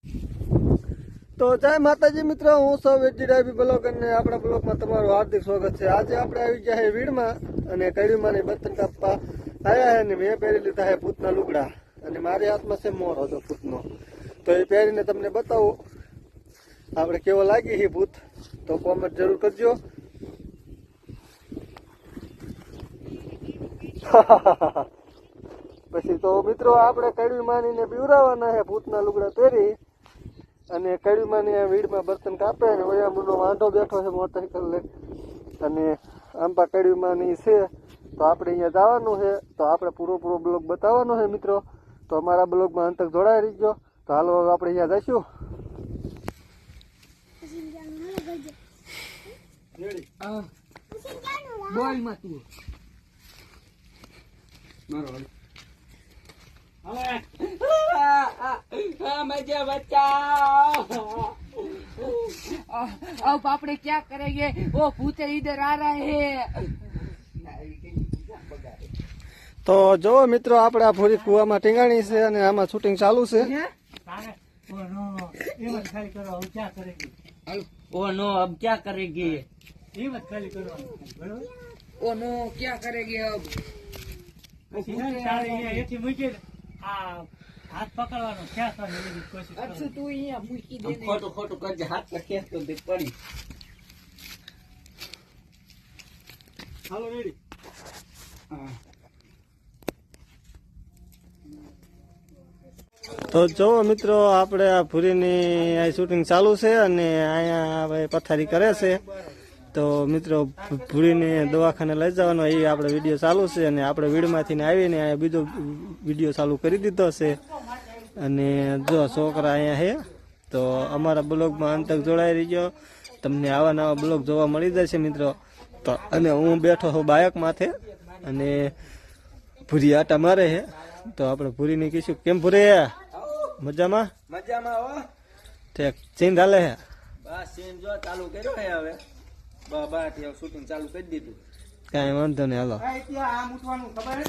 તો જય માતાજી મિત્રો, હું સૌ વેજીડાબી બ્લોગ અને આપણા બ્લોગમાં તમારું હાર્દિક સ્વાગત છે। આજે આપણે આવી ગયા છે વીડમાં અને કડીમાંની બર્તન કાપવા આવ્યા છે અને મેં પહેરી લીધા છે ભૂતના લુગડા અને મારી હાથમાં છે મોર હતો ભૂતનો। તો એ પહેરીને તમને બતાવું આપણે કેવો લાગી છે ભૂત, તો કોમેન્ટ જરૂર કરજો। પછી તો મિત્રો આપણે કડવી માનીને બીવરાવાના છે ભૂતના લુગડા પહેરી અને કડીમાંની વીડમાં બર્તન કાપે અને વયા મુનો વાંઢો બેઠો છે મોટરસાઇકલ લઈને અને આંબા કડીમાંની છે। તો આપણે અહીંયા જવાનું છે, તો આપણે પૂરો બ્લોગ બતાવવાનો છે મિત્રો। તો અમારા બ્લોગમાં અંતક જોડાઈ રહીજો। તો હાલો હવે આપણે અહીંયા જઈશું। मुझे बचाओ। अब पापड़े क्या करेंगे, वो भूत इधर आ रहे हैं। તો જો મિત્રો આપણે આ ભૂરી કુવામાં ટીંગાણી છે અને આમાં શૂટિંગ ચાલુ છે। ओ नो अब क्या करेंगे, ओ नो क्या करेंगे अब। हाथ पकड़वानो खेंचवानी बધી કોશિશ કરો। अच्छा तू यहाँ મૂકી દે ને। ખોટું કરજે, હાથ પર ખેંચતો દે પડી। હાલો રેડી। તો જો મિત્રો આપણે આ ભૂરીની આ શૂટિંગ ચાલુ છે અને અહીંયા હવે પથારી કરે છે। તો મિત્રો ભૂરીને દવાખાને લઈ જવાનો એ આપણે વિડીયો ચાલુ છે અને આપણે વીડમાંથી આવીને અહીંયા બીજો વિડીયો ચાલુ કરી દીધો છે। અને જો છોકરા અહીંયા છે, તો અમારા બ્લોગમાં અંતક જોડાઈ રહીજો, તમને આવા નવા બ્લોગ જોવા મળી જશે મિત્રો। તો અને હું બેઠો છું બાયક માથે અને ભૂરી આટા મારે છે। તો આપણે ભૂરીને કહીશું, કેમ ભૂરી મજામાં? મજામાં હો। ઠીક, ચીન હાલે છે? બસ સીન જો ચાલુ કર્યો હે હવે બસ શૂટિંગ ચાલુ કરી દીધું। કાંઈ વાંધો નહીં, હાલો। આ મૂકવાનું ખબર હે?